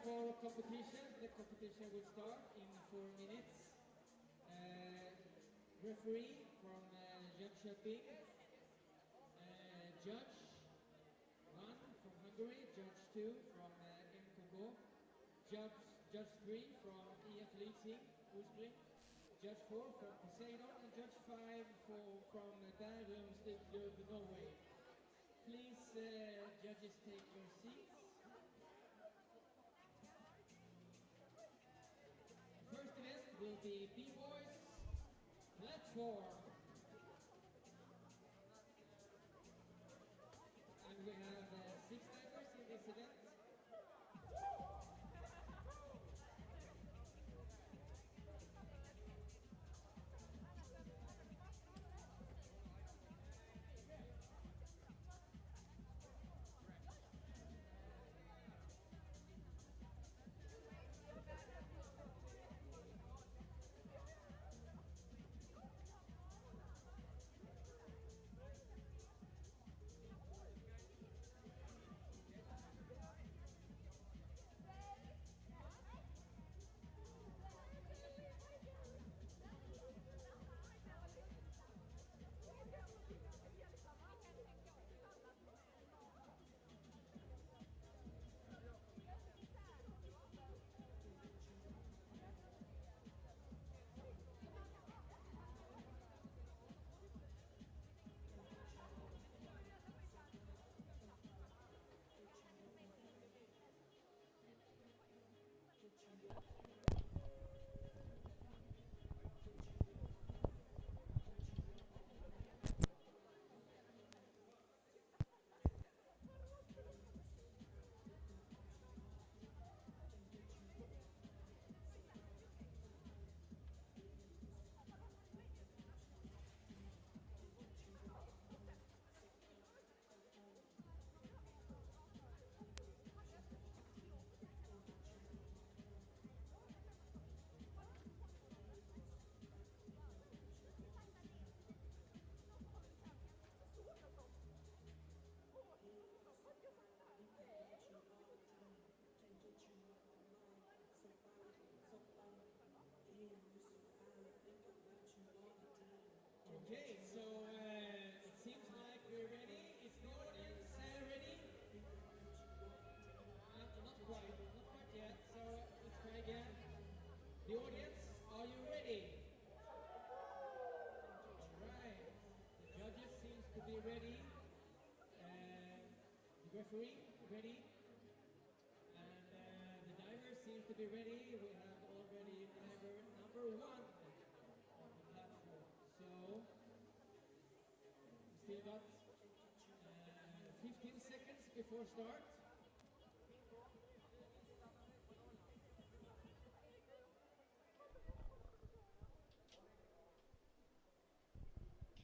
for competition. The competition will start in 4 minutes. Referee from Jönköping, Judge 1 from Hungary, Judge 2 from MKK, Judge 3 from EF Leasing, Uspring, Judge 4 from Poseidon, and Judge 5 from Diving Lund, Norway. Please, judges, take your seats. First event will be B-Boys Platform. And we have 6 divers in this event. Okay, so it seems like we're ready. Is the audience ready? Not quite yet, so let's try again. The audience, are you ready? Alright, the judges seems to be ready. The referee, ready. And the diver seems to be ready. We have already diver number 1 on the platform. So, still got 15 seconds before start.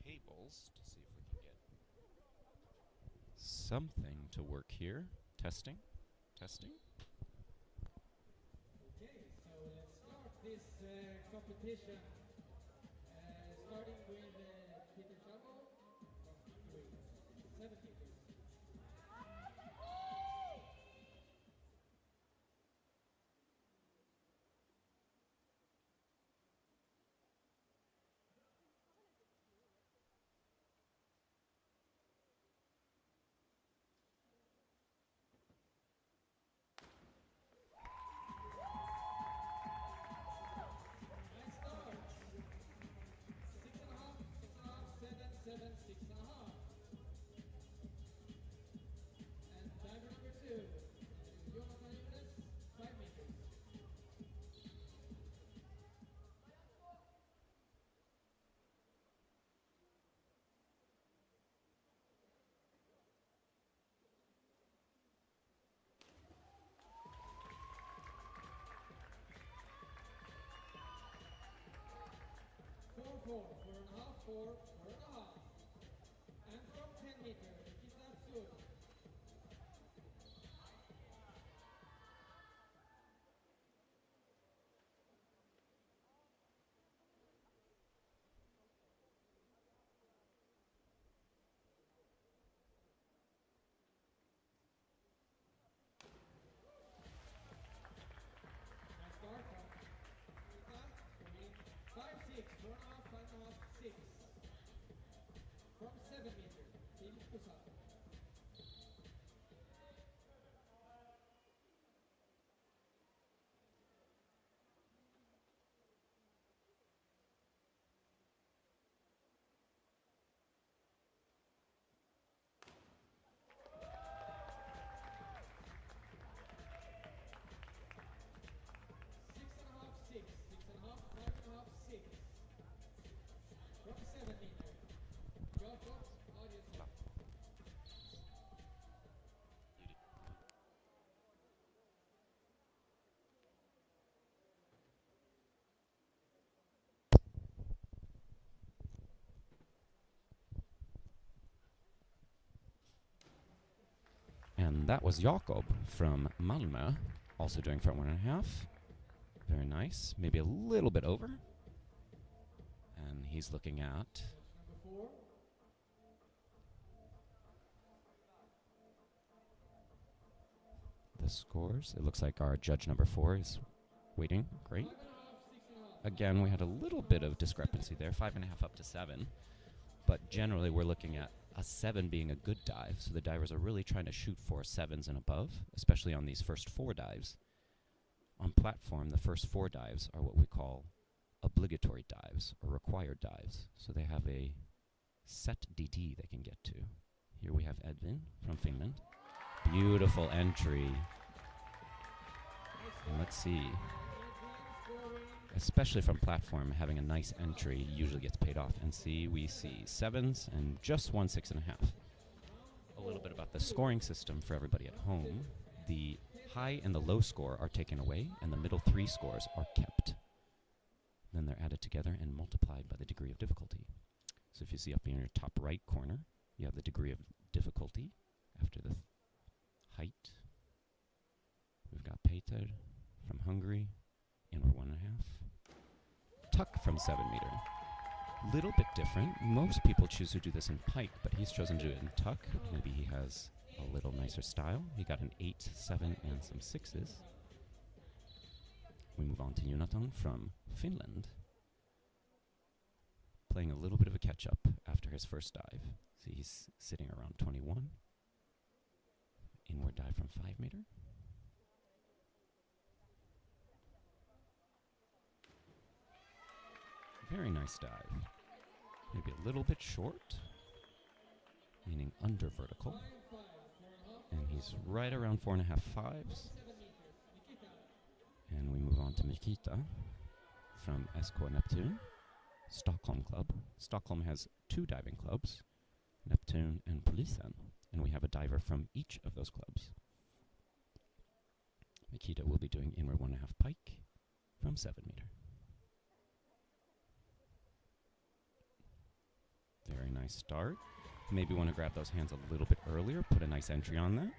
Cables to see if we can get something to work here. Testing. Okay, so let's start this competition. Starting with Peter Chabo from Hungary, 7 meters. And diver number 2, Jonathan Jonas, 5 meters. Four and a half, 4 and a half. And from 10 meters, Nikita Tsur. And that was Jakob from Malmö, also doing front 1.5. Very nice. Maybe a little bit over. And he's looking at the scores. It looks like our judge number 4 is waiting. Great. Again, we had a little bit of discrepancy there, 5.5 up to 7. But generally, we're looking at a 7 being a good dive. So the divers are really trying to shoot for 7s and above, especially on these first 4 dives. On platform, the first 4 dives are what we call obligatory dives or required dives. So they have a set DD they can get to. Here we have Edvin from Finland. Beautiful entry. And let's see. Especially from platform, having a nice entry usually gets paid off. And see, we see 7s and just 1 6.5. A little bit about the scoring system for everybody at home. The high and the low score are taken away, and the middle 3 scores are kept. Then they're added together and multiplied by the degree of difficulty. So if you see up in your top right corner, you have the degree of difficulty after the height. We've got Peter from Hungary, inward 1.5. Tuck from 7 meter. Little bit different. Most people choose to do this in pike, but he's chosen to do it in tuck. Maybe he has a little nicer style. He got an 8, 7, and some 6s. We move on to Jonathan from Finland, playing a little bit of a catch-up after his first dive. See, he's sitting around 21. Inward dive from 5 meter. Very nice dive. Maybe a little bit short, meaning under vertical. And he's right around 4.5 5s. And we move on to Mikita from SK Neptune, Stockholm Club. Stockholm has 2 diving clubs, Neptune and Polisen. And we have a diver from each of those clubs. Mikita will be doing inward 1.5 pike from 7 meter. Very nice start. Maybe want to grab those hands a little bit earlier, put a nice entry on that.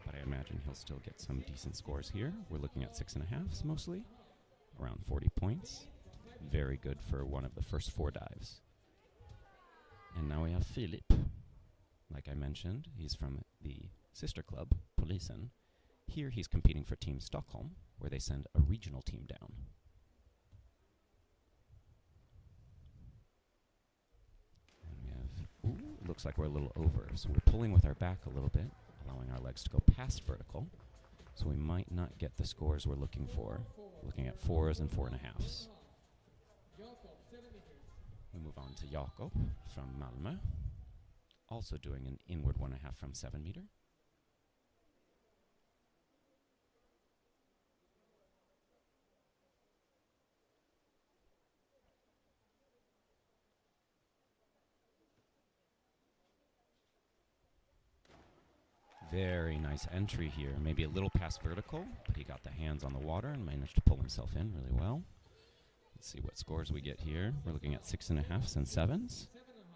But I imagine he'll still get some decent scores here. We're looking at 6.5s mostly, around 40 points. Very good for one of the first 4 dives. And now we have Philip. Like I mentioned, he's from the sister club, Polisen. Here he's competing for Team Stockholm, where they send a regional team down. It looks like we're a little over, so we're pulling with our back a little bit, allowing our legs to go past vertical, so we might not get the scores we're looking for, looking at 4s and 4.5s. We move on to Jakob from Malmö, also doing an inward 1.5 from 7 meter. Very nice entry here. Maybe a little past vertical, but he got the hands on the water and managed to pull himself in really well. Let's see what scores we get here. We're looking at 6.5s and 7s,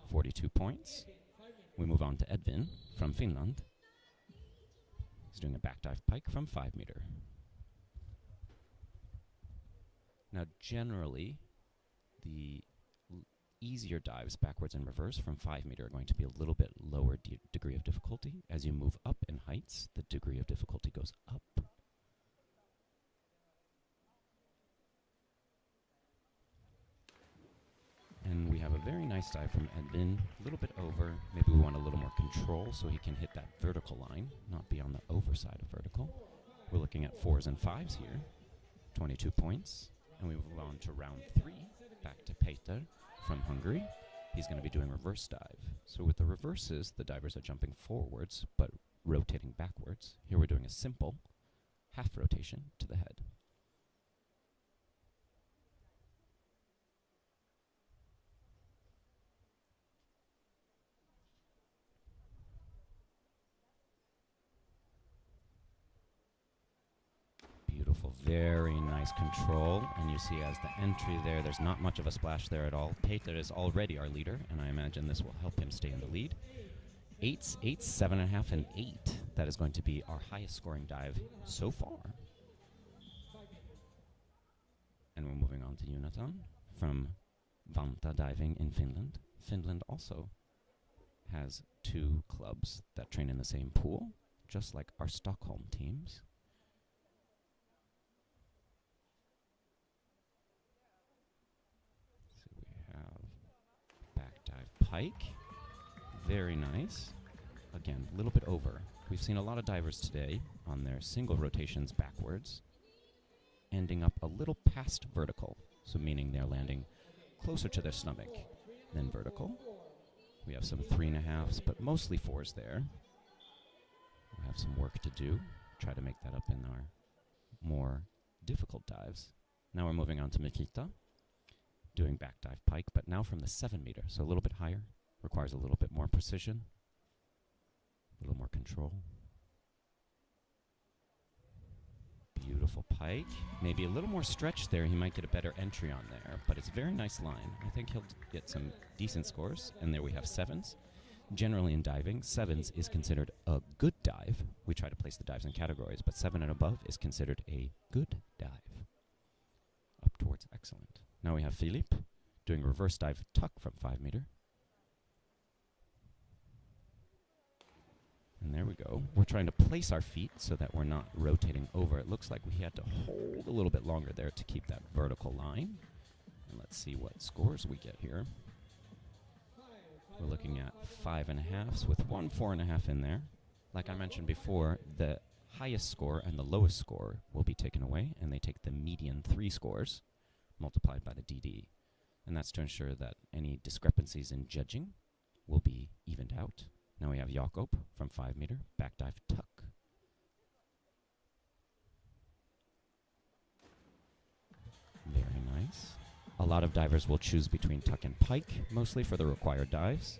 42 points. We move on to Edvin from Finland. He's doing a back dive pike from 5 meter. Now, generally, the easier dives backwards and reverse from 5 meter are going to be a little bit lower degree of difficulty. As you move up in heights, the degree of difficulty goes up. And we have a very nice dive from Edvin, a little bit over. Maybe we want a little more control so he can hit that vertical line, not be on the overside of vertical. We're looking at 4s and 5s here, 22 points. And we move on to round 3, back to Peter from Hungary. He's going to be doing reverse dive. So with the reverses, the divers are jumping forwards, but rotating backwards. Here we're doing a simple half rotation to the head. Beautiful, very nice control. And you see as the entry there, there's not much of a splash there at all. Peter is already our leader, and I imagine this will help him stay in the lead. 8s, 8s, 7.5, and 8. That is going to be our highest scoring dive so far. And we're moving on to Jonathan from Vanta Diving in Finland. Finland also has 2 clubs that train in the same pool, just like our Stockholm teams. So we have back dive pike. Very nice. Again, a little bit over. We've seen a lot of divers today on their single rotations backwards, ending up a little past vertical, so meaning they're landing closer to their stomach than vertical. We have some 3.5s, but mostly 4s there. We have some work to do, try to make that up in our more difficult dives. Now we're moving on to Mikita, doing back dive pike, but now from the 7 meter, so a little bit higher, requires a little bit more precision, a little more control. Beautiful pike. Maybe a little more stretch there. He might get a better entry on there, but it's a very nice line. I think he'll get some decent scores. And there we have 7s. Generally in diving, 7s is considered a good dive. We try to place the dives in categories, but 7 and above is considered a good dive. Up towards excellent. Now we have Philippe doing reverse dive tuck from 5 meter. And there we go. We're trying to place our feet so that we're not rotating over. It looks like we had to hold a little bit longer there to keep that vertical line. And let's see what scores we get here. We're looking at 5.5s with 1 4.5 in there. Like I mentioned before, the highest score and the lowest score will be taken away, and they take the median 3 scores multiplied by the DD. And that's to ensure that any discrepancies in judging will be evened out. Now we have Jakob from 5 meter, back dive tuck. Very nice. A lot of divers will choose between tuck and pike, mostly for the required dives.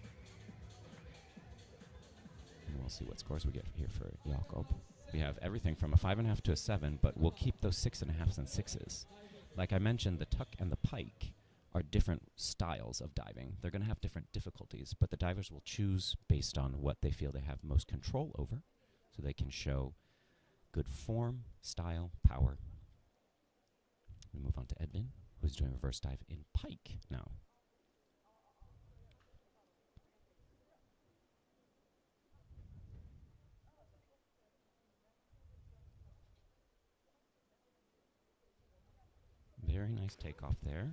And we'll see what scores we get here for Jakob. We have everything from a 5.5 to a 7, but we'll keep those 6.5s and 6s. Like I mentioned, the tuck and the pike are different styles of diving. They're going to have different difficulties, but the divers will choose based on what they feel they have most control over, so they can show good form, style, power. We move on to Edvin, who's doing reverse dive in pike now. Very nice takeoff there.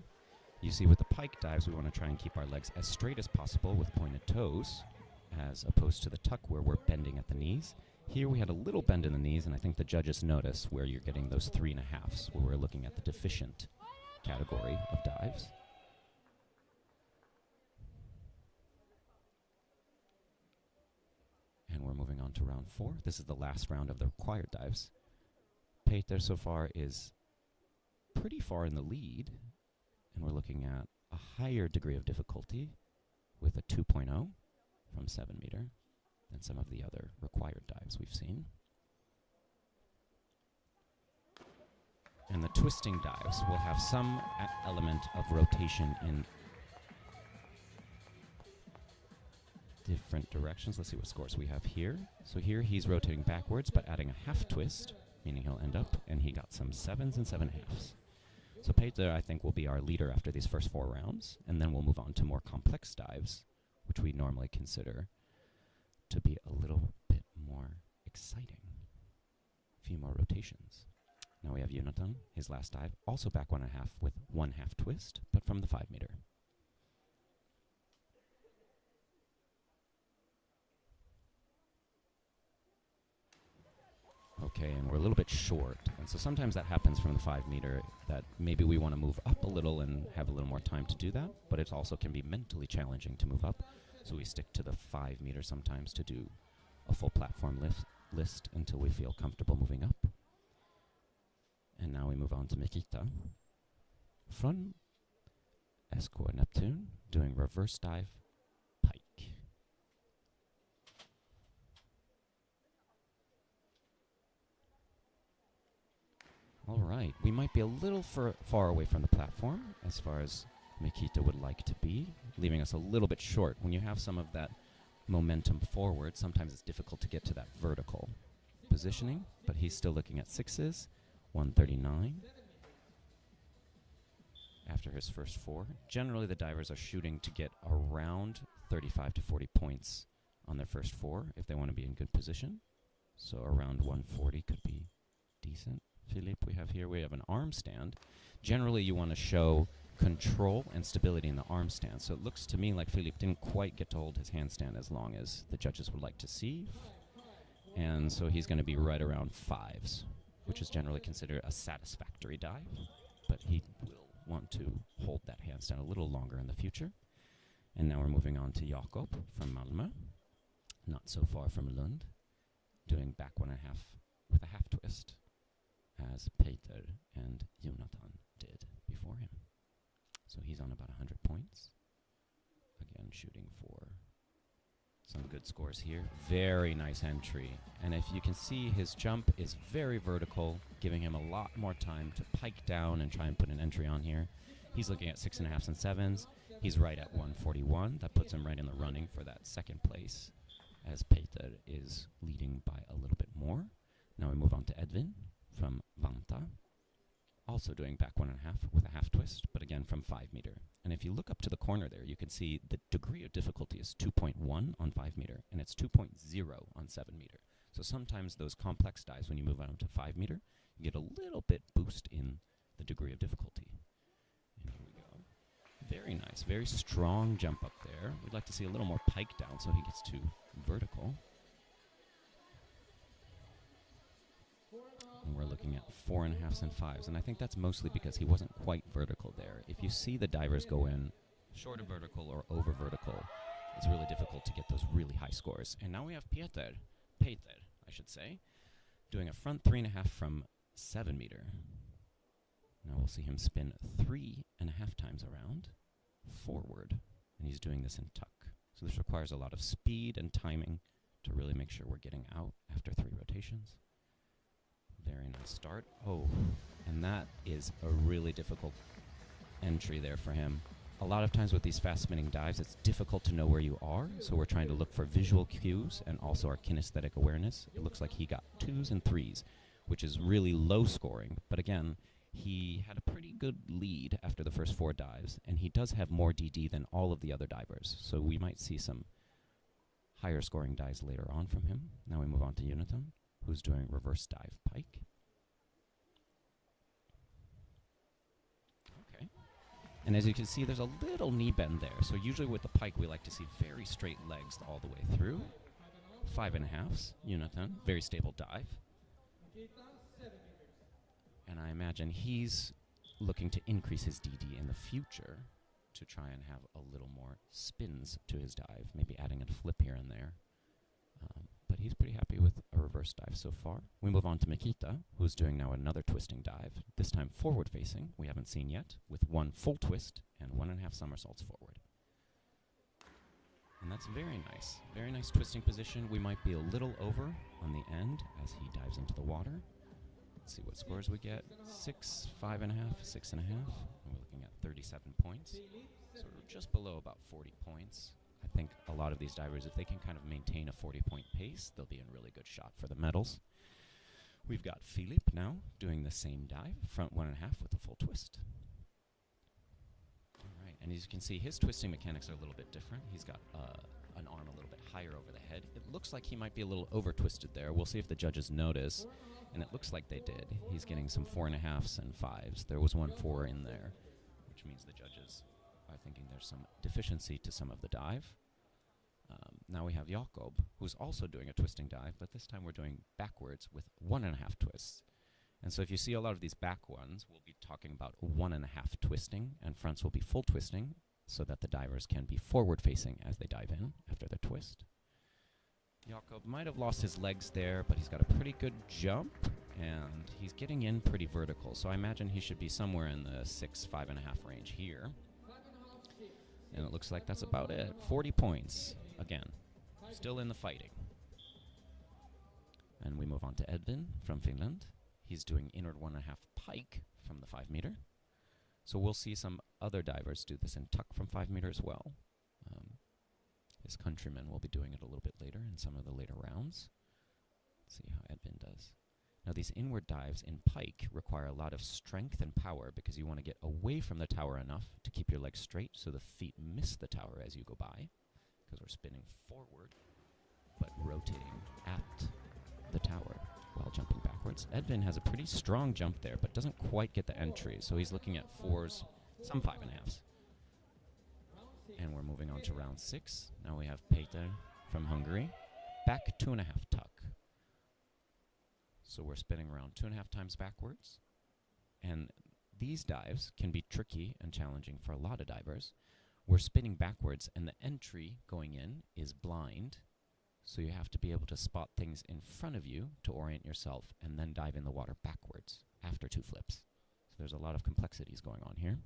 You see, with the pike dives, we want to try and keep our legs as straight as possible with pointed toes, as opposed to the tuck where we're bending at the knees. Here we had a little bend in the knees, and I think the judges notice where you're getting those 3.5s, where we're looking at the deficient category of dives. And we're moving on to round 4. This is the last round of the required dives. Peter so far is pretty far in the lead, and we're looking at a higher degree of difficulty with a 2.0 from 7 meter than some of the other required dives we've seen. And the twisting dives will have some element of rotation in different directions. Let's see what scores we have here. So here he's rotating backwards, but adding a half twist, meaning he'll end up, and he got some 7s and 7.5s. So Peter, I think, will be our leader after these first 4 rounds, and then we'll move on to more complex dives, which we normally consider to be a little bit more exciting. A few more rotations. Now we have Jonathan, his last dive, also back 1.5 with 1 half twist, but from the 5 meter. Okay, and we're a little bit short, and so sometimes that happens from the 5 meter, that maybe we want to move up a little and have a little more time to do that, but it also can be mentally challenging to move up, so we stick to the 5 meter sometimes to do a full platform list until we feel comfortable moving up. And now we move on to Mikita from SK Neptune, doing reverse dive pike. All right, we might be a little far away from the platform as far as Mikita would like to be, leaving us a little bit short. When you have some of that momentum forward, sometimes it's difficult to get to that vertical positioning, but he's still looking at sixes, 139 after his first four. Generally, the divers are shooting to get around 35 to 40 points on their first four if they want to be in good position. So around 140 could be decent. Philippe, we have an arm stand. Generally, you want to show control and stability in the arm stand. So it looks to me like Philippe didn't quite get to hold his handstand as long as the judges would like to see. And so he's going to be right around fives, which is generally considered a satisfactory dive. But he will want to hold that handstand a little longer in the future. And now we're moving on to Jakob from Malmö, not so far from Lund, doing back 1.5 with a half twist, as Peter and Jonathan did before him. So he's on about 100 points. Again, shooting for some good scores here. Very nice entry. And if you can see, his jump is very vertical, giving him a lot more time to pike down and try and put an entry on here. He's looking at 6.5s and 7s. He's right at 141. That puts him right in the running for that second place, as Peter is leading by a little bit more. Now we move on to Edvin from Vanta, also doing back 1.5 with a half twist, but again from 5 meter. And if you look up to the corner there, you can see the degree of difficulty is 2.1 on 5 meter, and it's 2.0 on 7 meter. So sometimes those complex dives, when you move on to 5 meter, you get a little bit boost in the degree of difficulty. And here we go. Very nice, very strong jump up there. We'd like to see a little more pike down so he gets to vertical. And we're looking at 4.5s and 5s, and I think that's mostly because he wasn't quite vertical there. If you see the divers go in short of vertical or over vertical, it's really difficult to get those really high scores. And now we have Peter, I should say, doing a front 3.5 from 7 meter. Now we'll see him spin 3.5 times around, forward, and he's doing this in tuck. So this requires a lot of speed and timing to really make sure we're getting out after 3 rotations. Very nice start. Oh, and that is a really difficult entry there for him. A lot of times with these fast spinning dives, it's difficult to know where you are, so we're trying to look for visual cues and also our kinesthetic awareness. It looks like he got 2s and 3s, which is really low scoring, but again, he had a pretty good lead after the first 4 dives, and he does have more DD than all of the other divers, so we might see some higher scoring dives later on from him. Now we move on to Jonathan, who's doing reverse dive pike. Okay. And as you can see, there's a little knee bend there. So usually with the pike, we like to see very straight legs all the way through. 5.5s, Jonathan, very stable dive. And I imagine he's looking to increase his DD in the future to try and have a little more spins to his dive, maybe adding a flip here and there. But he's pretty happy with a reverse dive so far. We move on to Mikita, who's doing now another twisting dive, this time forward facing, we haven't seen yet, with 1 full twist and 1.5 somersaults forward. And that's very nice twisting position. We might be a little over on the end as he dives into the water. Let's see what scores we get. 6, 5.5, 6.5. And we're looking at 37 points. So we're just below about 40 points. I think a lot of these divers, if they can kind of maintain a 40-point pace, they'll be in really good shot for the medals. We've got Philippe now doing the same dive, front 1.5 with a full twist. All right, and as you can see, his twisting mechanics are a little bit different. He's got an arm a little bit higher over the head. It looks like he might be a little over-twisted there. We'll see if the judges notice, and it looks like they did. He's getting some 4.5s and 5s. There was 1 4 in there, which means the judges are thinking there's some deficiency to some of the dive. Now we have Jakob, who's also doing a twisting dive, but this time we're doing backwards with 1.5 twists. And so if you see a lot of these back ones, we'll be talking about 1.5 twisting, and fronts will be full twisting, so that the divers can be forward facing as they dive in after the twist. Jakob might have lost his legs there, but he's got a pretty good jump, and he's getting in pretty vertical, so I imagine he should be somewhere in the 6, 5.5 range here. And it looks like that's about it. 40 points. Again, still in the fighting. And we move on to Edvin from Finland. He's doing inward 1.5 pike from the 5 meter. So we'll see some other divers do this in tuck from 5 meter as well. His His countrymen will be doing it a little bit later in some of the later rounds. Let's see how Edvin does. Now, these inward dives in pike require a lot of strength and power because you want to get away from the tower enough to keep your legs straight so the feet miss the tower as you go by, because we're spinning forward but rotating at the tower while jumping backwards. Edvin has a pretty strong jump there, but doesn't quite get the entry, so he's looking at 4s, some 5.5s. And we're moving on to round 6. Now we have Peter from Hungary. Back 2.5 tuck. So we're spinning around 2.5 times backwards. And these dives can be tricky and challenging for a lot of divers. We're spinning backwards, and the entry going in is blind. So you have to be able to spot things in front of you to orient yourself and then dive in the water backwards after 2 flips. So there's a lot of complexities going on here.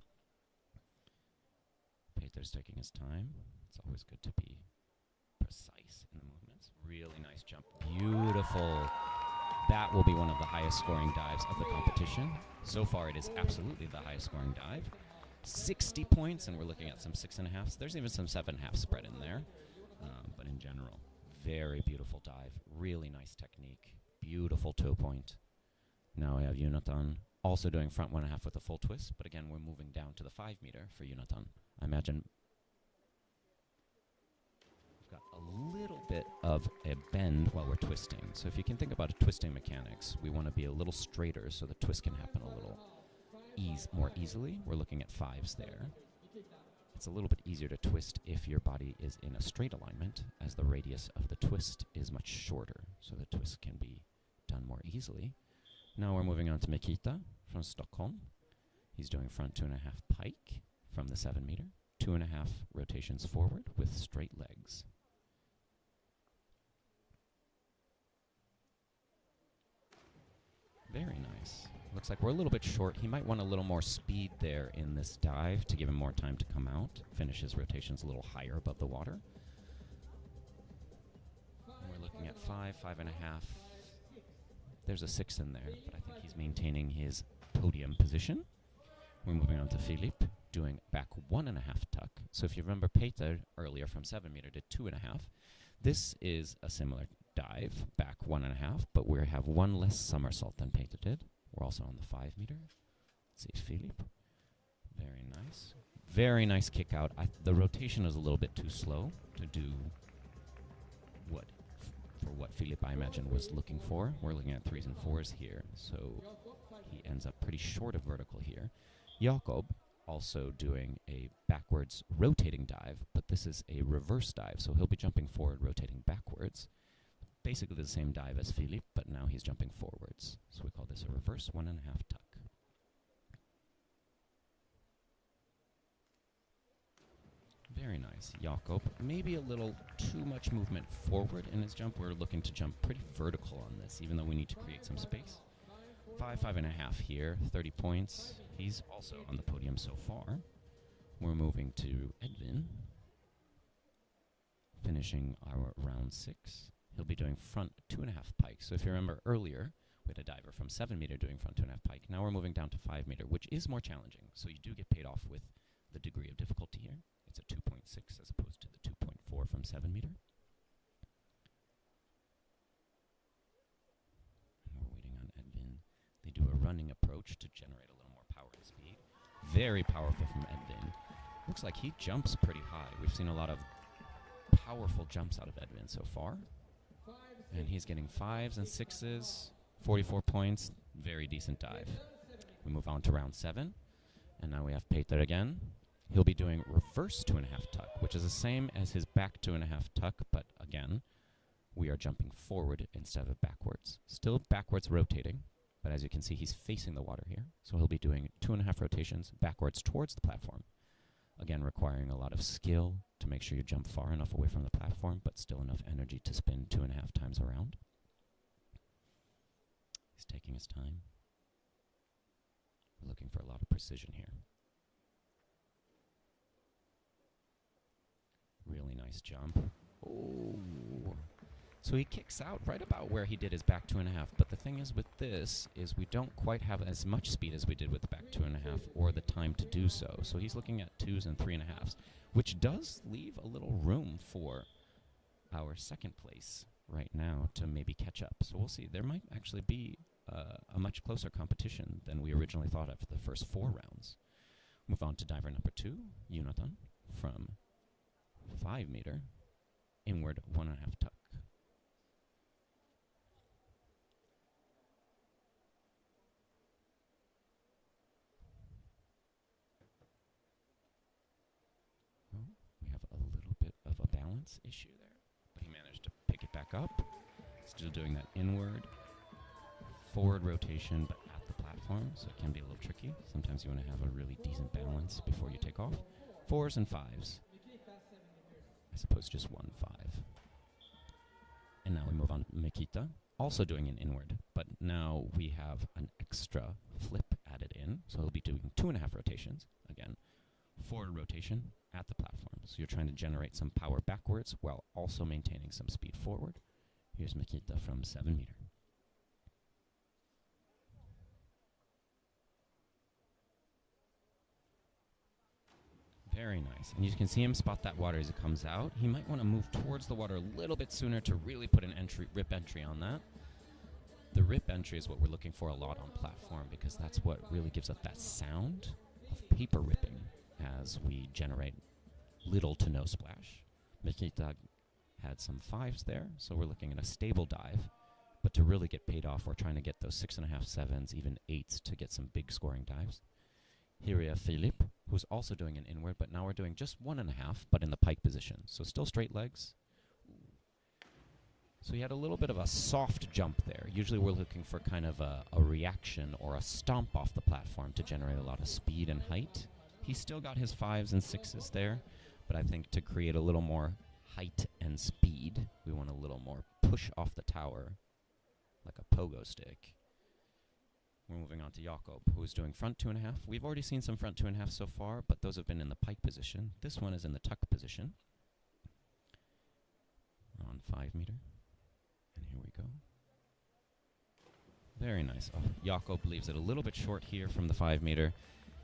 Peter's taking his time. It's always good to be precise in the movements. Really nice jump. Beautiful. That will be one of the highest scoring dives of the competition. So far, it is absolutely the highest scoring dive. 60 points, and we're looking at some 6.5s. There's even some 7.5 spread in there. But in general, very beautiful dive. Really nice technique. Beautiful toe point. Now we have Jonathan also doing front 1.5 with a full twist. But again, we're moving down to the 5 meter for Jonathan. I imagine we've got a little bit of a bend while we're twisting. So if you can think about twisting mechanics, we want to be a little straighter so the twist can happen a little more easily. We're looking at 5s there. It's a little bit easier to twist if your body is in a straight alignment, as the radius of the twist is much shorter, so the twist can be done more easily. Now we're moving on to Mikita from Stockholm. He's doing front 2.5 pike from the 7 meter, 2.5 rotations forward with straight legs. Very nice. Looks like we're a little bit short. He might want a little more speed there in this dive to give him more time to come out. Finish his rotations a little higher above the water. And we're looking at 5, 5.5. There's a 6 in there, but I think he's maintaining his podium position. We're moving on to Philippe, doing back 1.5 tuck. So if you remember, Peter earlier from 7 meter did 2.5. This is a similar dive, back 1.5, but we have 1 less somersault than Peter did. We're also on the 5 meter. Let's see, Philippe. Very nice. Very nice kick out. The rotation is a little bit too slow to do what Philippe, I imagine, was looking for. We're looking at 3s and 4s here, so he ends up pretty short of vertical here. Jakob also doing a backwards rotating dive, but this is a reverse dive, so he'll be jumping forward, rotating backwards. Basically the same dive as Philippe, but now he's jumping forwards. So we call this a reverse 1.5 tuck. Very nice. Jakob, maybe a little too much movement forward in his jump. We're looking to jump pretty vertical on this, even though we need to create some space. 5, 5.5 here, 30 points. He's also on the podium so far. We're moving to Edvin, finishing our round 6. He'll be doing front 2.5 pike. So if you remember earlier, we had a diver from 7 meter doing front 2.5 pike. Now we're moving down to 5 meter, which is more challenging. So you do get paid off with the degree of difficulty here. It's a 2.6 as opposed to the 2.4 from 7 meter. And we're waiting on Edvin. They do a running approach to generate a little more power and speed. Very powerful from Edvin. Looks like he jumps pretty high. We've seen a lot of powerful jumps out of Edvin so far. And he's getting 5s and 6s, 44 points, very decent dive. We move on to round 7, and now we have Peter again. He'll be doing reverse 2.5 tuck, which is the same as his back 2.5 tuck, but again, we are jumping forward instead of backwards. Still backwards rotating, but as you can see, he's facing the water here. So he'll be doing 2.5 rotations backwards towards the platform. Again, requiring a lot of skill to make sure you jump far enough away from the platform, but still enough energy to spin 2.5 times around. He's taking his time. We're looking for a lot of precision here. Really nice jump. Oh. So he kicks out right about where he did his back 2.5, but the thing is with this is we don't quite have as much speed as we did with the back 2.5 or the time to do so. So he's looking at 2s and 3.5s, which does leave a little room for our second place right now to maybe catch up. So we'll see. There might actually be a much closer competition than we originally thought of for the first 4 rounds. Move on to diver number 2, Jonathan, from 5 meter, inward 1.5 tuck. Oh, we have a little bit of a balance issue there, but he managed to pick it back up. Still doing that inward, forward rotation, but at the platform, so it can be a little tricky. Sometimes you want to have a really decent balance before you take off. 4s and 5s, as opposed to just 1 5. And now we move on to Mikita, also doing an inward, but now we have an extra flip added in, so he'll be doing 2.5 rotations. Again, forward rotation at the platform. So you're trying to generate some power backwards while also maintaining some speed forward. Here's Mikita from 7 meter. Very nice. And you can see him spot that water as it comes out. He might want to move towards the water a little bit sooner to really put an rip entry on that. The rip entry is what we're looking for a lot on platform, because that's what really gives us that sound of paper ripping as we generate little to no splash. Mikita had some 5s there, so we're looking at a stable dive. But to really get paid off, we're trying to get those 6.5, 7s, even 8s to get some big scoring dives. Here we have Philippe, who's also doing an inward, but now we're doing just 1.5, but in the pike position. So still straight legs. So he had a little bit of a soft jump there. Usually we're looking for kind of a reaction or a stomp off the platform to generate a lot of speed and height. He still got his 5s and 6s there, but I think to create a little more height and speed, we want a little more push off the tower, like a pogo stick. We're moving on to Jakob, who's doing front 2.5. We've already seen some front 2.5 so far, but those have been in the pike position. This one is in the tuck position. On 5 meter. And here we go. Very nice. Oh, Jakob leaves it a little bit short here from the 5 meter.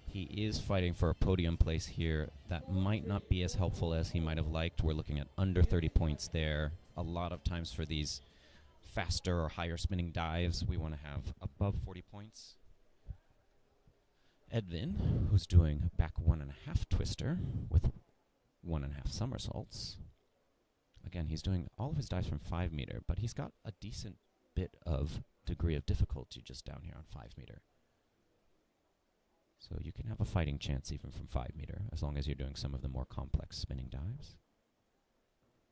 He is fighting for a podium place here. That might not be as helpful as he might have liked. We're looking at under 30 points there. A lot of times for these faster or higher spinning dives, we want to have above 40 points. Edvin, who's doing back 1.5 twister with 1.5 somersaults. Again, he's doing all of his dives from 5 meter, but he's got a decent bit of degree of difficulty just down here on 5 meter. So you can have a fighting chance even from 5 meter, as long as you're doing some of the more complex spinning dives.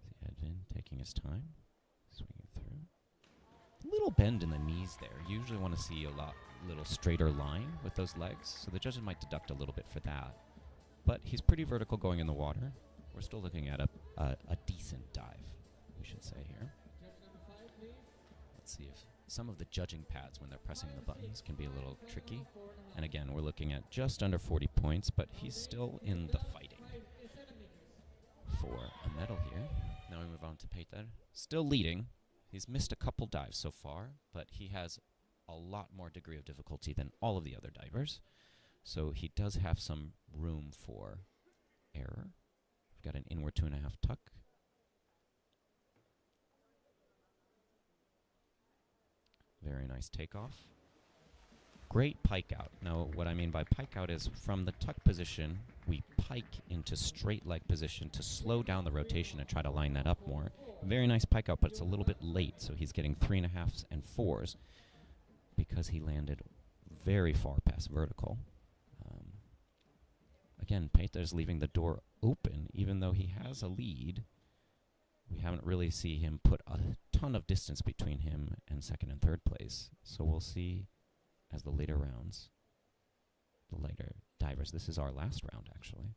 See Edvin taking his time, swinging through. Little bend in the knees there. You usually want to see a little straighter line with those legs, so the judges might deduct a little bit for that. But he's pretty vertical going in the water. We're still looking at a decent dive, we should say here. Let's see if some of the judging pads, when they're pressing the buttons, can be a little tricky. And again, we're looking at just under 40 points, but he's still in the fighting for a medal here. Now we move on to Peter, still leading. He's missed a couple dives so far, but he has a lot more degree of difficulty than all of the other divers. So he does have some room for error. We've got an inward 2.5 tuck. Very nice takeoff. Great pike out. Now, what I mean by pike out is from the tuck position, we pike into straight leg position to slow down the rotation and try to line that up more. Very nice pike out, but it's a little bit late, so he's getting 3.5s and 4s because he landed very far past vertical. Again, Peter's leaving the door open, even though he has a lead. We haven't really seen him put a ton of distance between him and second and third place. So we'll see as the later rounds, the later divers, this is our last round actually,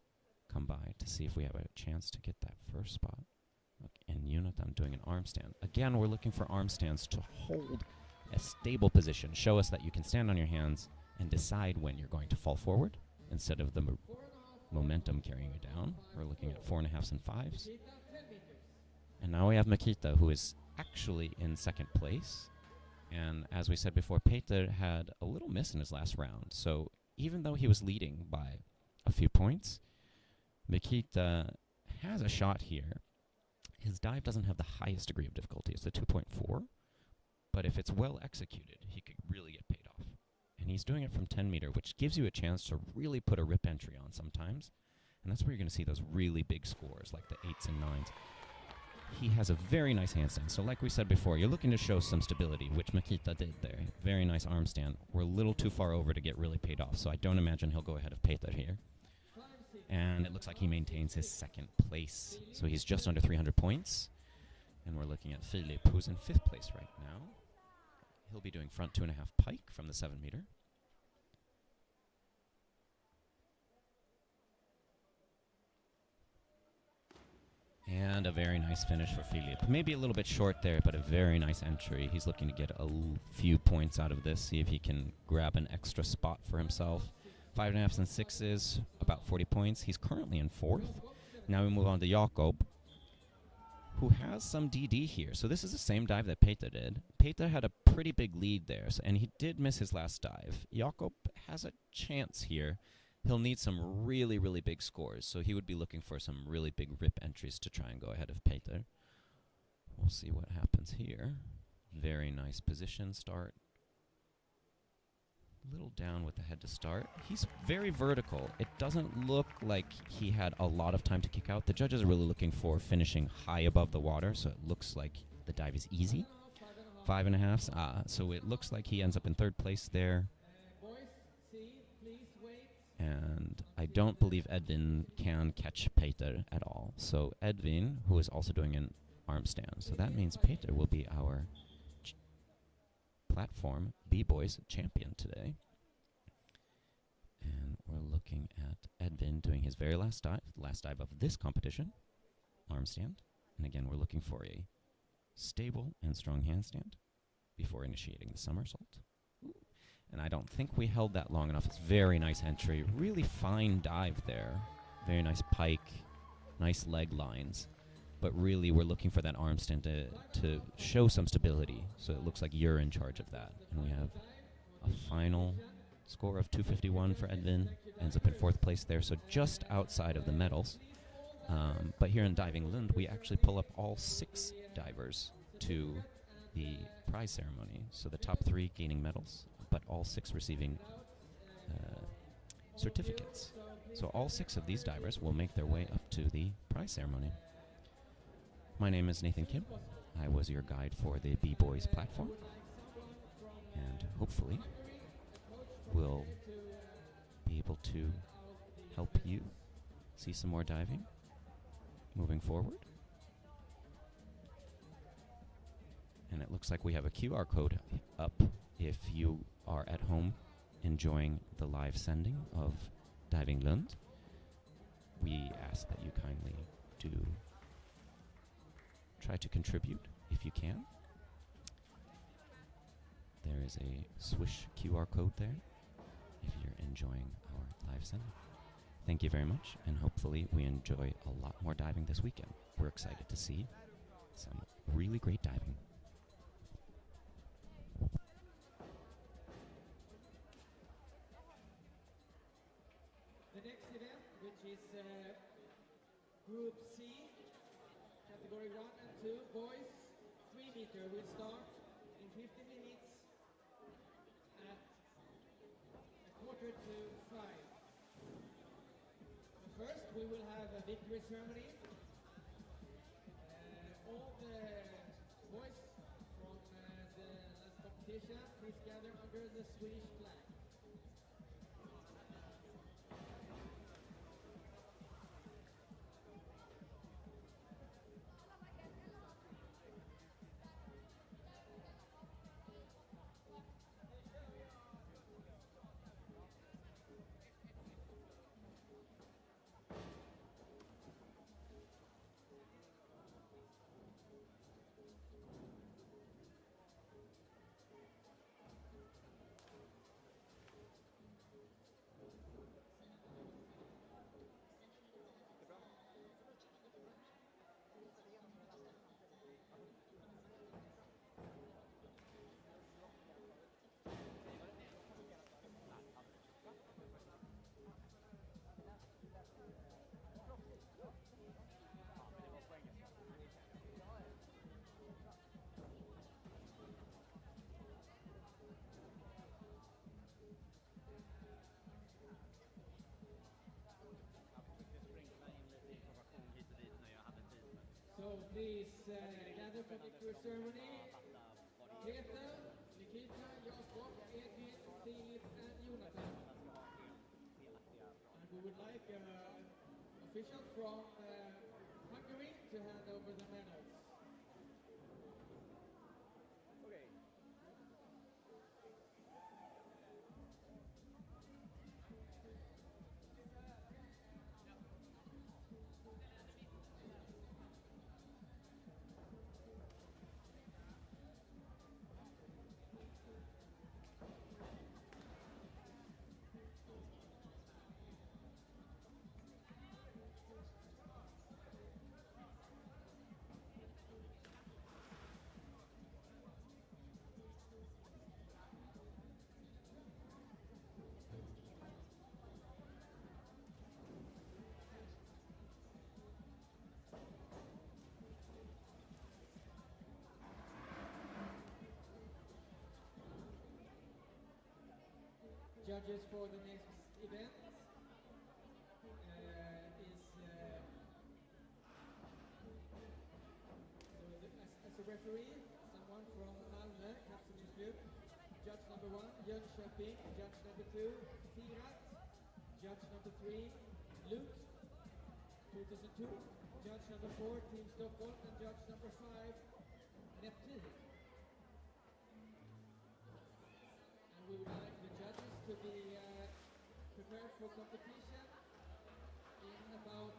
come by to see if we have a chance to get that first spot. Look, in unit, I'm doing an arm stand. Again, we're looking for arm stands to hold a stable position. Show us that you can stand on your hands and decide when you're going to fall forward instead of the momentum carrying you down. We're looking at 4.5s and 5s. And now we have Mikita, who is actually in second place. And as we said before, Peter had a little miss in his last round. So even though he was leading by a few points, Mikita has a shot here. his dive doesn't have the highest degree of difficulty. It's a 2.4. But if it's well executed, he could really get paid off. And he's doing it from 10 meter, which gives you a chance to really put a rip entry on sometimes. And that's where you're going to see those really big scores, like the 8s and 9s. He has a very nice handstand. So like we said before, you're looking to show some stability, which Makita did there. Very nice arm stand. We're a little too far over to get really paid off, so I don't imagine he'll go ahead of Peter here. And it looks like he maintains his second place. So he's just under 300 points. And we're looking at Philip, who's in 5th place right now. He'll be doing front 2.5 pike from the 7 meter. And a very nice finish for Philip. Maybe a little bit short there, but a very nice entry. He's looking to get a few points out of this, see if he can grab an extra spot for himself. 5.5s and 6s, about 40 points. He's currently in 4th. Now we move on to Jakob, who has some DD here. So this is the same dive that Peter did. Peter had a pretty big lead there, and he did miss his last dive. Jakob has a chance here. He'll need some really, really big scores, so he would be looking for some really big rip entries to try and go ahead of Peter. We'll see what happens here. Very nice position start. A little down with the head to start. He's very vertical. It doesn't look like he had a lot of time to kick out. The judges are really looking for finishing high above the water, so it looks like the dive is easy. 5.5s. So it looks like he ends up in 3rd place there. And I don't believe Edvin can catch Peter at all. So Edvin, who is also doing an arm stand. So that means Peter will be our platform B-Boys champion today. And we're looking at Edvin doing his very last dive of this competition, arm stand. And again, we're looking for a stable and strong handstand before initiating the somersault. And I don't think we held that long enough. It's very nice entry. Really fine dive there. Very nice pike. Nice leg lines. But really, we're looking for that arm stand to show some stability. So it looks like you're in charge of that. And we have a final score of 251 for Edvin. Ends up in 4th place there, so just outside of the medals. But here in Diving Lund, we actually pull up all 6 divers to the prize ceremony. So the top 3 gaining medals, but all 6 receiving certificates. So all 6 of these divers will make their way up to the prize ceremony. My name is Nathan Kim. I was your guide for the B-Boys platform. And hopefully we'll be able to help you see some more diving moving forward. And it looks like we have a QR code up if you are at home enjoying the live sending of Diving Lund. We ask that you kindly do try to contribute if you can. There is a Swish QR code there if you're enjoying our live sending. Thank you very much, and hopefully we enjoy a lot more diving this weekend. We're excited to see some really great diving. The next event, which is Group C, category 1 and 2, boys, 3 meter, will start in 50 minutes at 4:45. First, we will have a victory ceremony. All the boys from the last competition, please gather under the Swedish flag. please gather for victory ceremony. Peter, Nikita, Jakob, Edvin, Filip, and Jonathan. And we would like official from Hungary to hand over the medals. Judges for the next event is as a referee, someone from Malmö, Kapselens Club. Judge number 1, Jönköping. Judge number 2, Firat. Judge number 3, Luke, 2002. Judge number 4, Team Stockholm. And judge number 5, Neptune. And we would like the judges to be prepared for competition in about